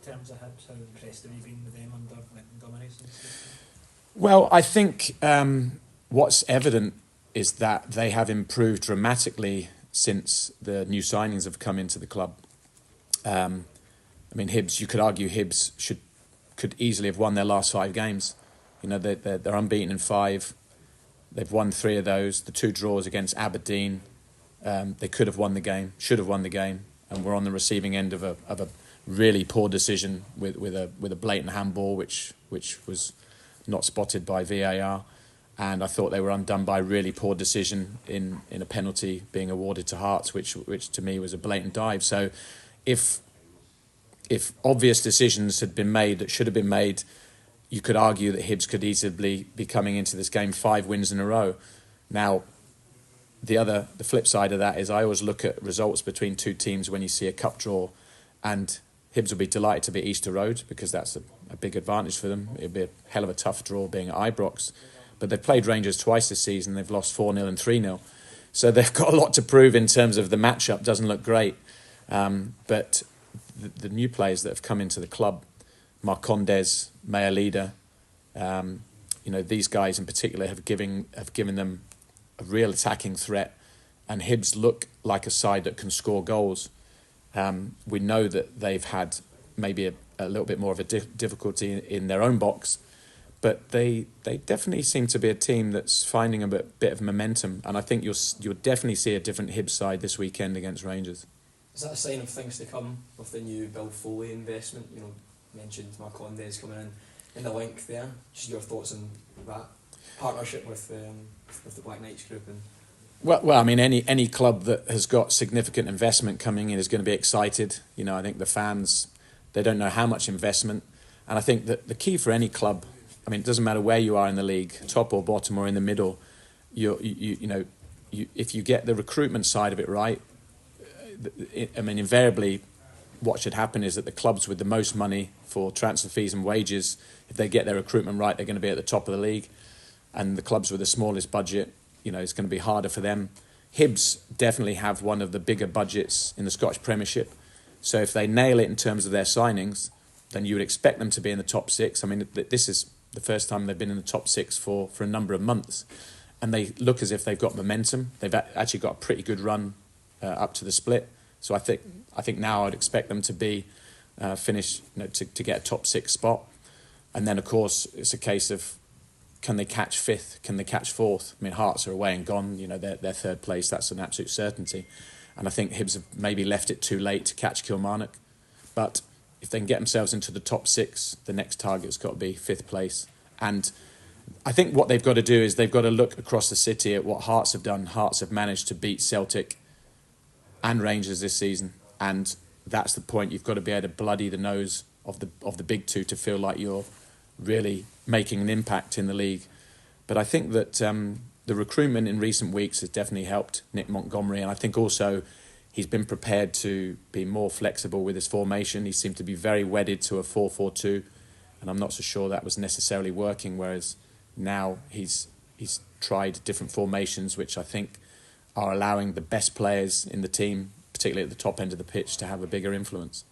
terms of Hibs? How impressed have you been with them under Montgomery since? Well, I think what's evident is that they have improved dramatically since the new signings have come into the club. I mean, Hibs, you could argue Hibs could easily have won their last 5 games. You know, they're unbeaten in 5. They've won 3 of those. The 2 draws against Aberdeen, they could have won the game, should have won the game, and we're on the receiving end of a really poor decision with a blatant handball, which was not spotted by VAR. And I thought they were undone by a really poor decision in a penalty being awarded to Hearts, which to me was a blatant dive. So if obvious decisions had been made that should have been made, you could argue that Hibs could easily be coming into this game 5 wins in a row. Now, the flip side of that is I always look at results between 2 teams when you see a cup draw, and Hibs will be delighted to beat Easter Road because that's a big advantage for them. It'll be a hell of a tough draw being at Ibrox. But they've played Rangers twice this season. They've lost 4-0 and 3-0. So they've got a lot to prove in terms of the matchup. Doesn't look great. But the new players that have come into the club, Marcondes, Mayalida, these guys in particular have given them a real attacking threat. And Hibs look like a side that can score goals. We know that they've had maybe a little bit more of a difficulty in their own box, but they definitely seem to be a team that's finding a bit of momentum, and I think you'll definitely see a different Hibs side this weekend against Rangers. Is that a sign of things to come with the new Bill Foley investment? You know, mentioned Marcondes coming in the link there. Just your thoughts on that partnership with the Black Knights group and. Well, I mean, any club that has got significant investment coming in is going to be excited. You know, I think the fans, they don't know how much investment, and I think that the key for any club, I mean, it doesn't matter where you are in the league, top or bottom or in the middle, if you get the recruitment side of it right, I mean, invariably, what should happen is that the clubs with the most money for transfer fees and wages, if they get their recruitment right, they're going to be at the top of the league, and the clubs with the smallest budget, it's going to be harder for them. Hibs definitely have one of the bigger budgets in the Scottish Premiership. So if they nail it in terms of their signings, then you would expect them to be in the top 6. I mean, this is the first time they've been in the top 6 for a number of months. And they look as if they've got momentum. They've actually got a pretty good run up to the split. So I think now I'd expect them to be finished, to get a top 6 spot. And then, of course, it's a case of, can they catch 5th? Can they catch 4th? I mean, Hearts are away and gone. They're 3rd place. That's an absolute certainty. And I think Hibs have maybe left it too late to catch Kilmarnock. But if they can get themselves into the top 6, the next target's got to be 5th place. And I think what they've got to do is they've got to look across the city at what Hearts have done. Hearts have managed to beat Celtic and Rangers this season. And that's the point. You've got to be able to bloody the nose of the big 2 to feel like you're really making an impact in the league. But I think that the recruitment in recent weeks has definitely helped Nick Montgomery, and I think also he's been prepared to be more flexible with his formation. He seemed to be very wedded to a 4-4-2, and I'm not so sure that was necessarily working, whereas now he's tried different formations which I think are allowing the best players in the team, particularly at the top end of the pitch, to have a bigger influence.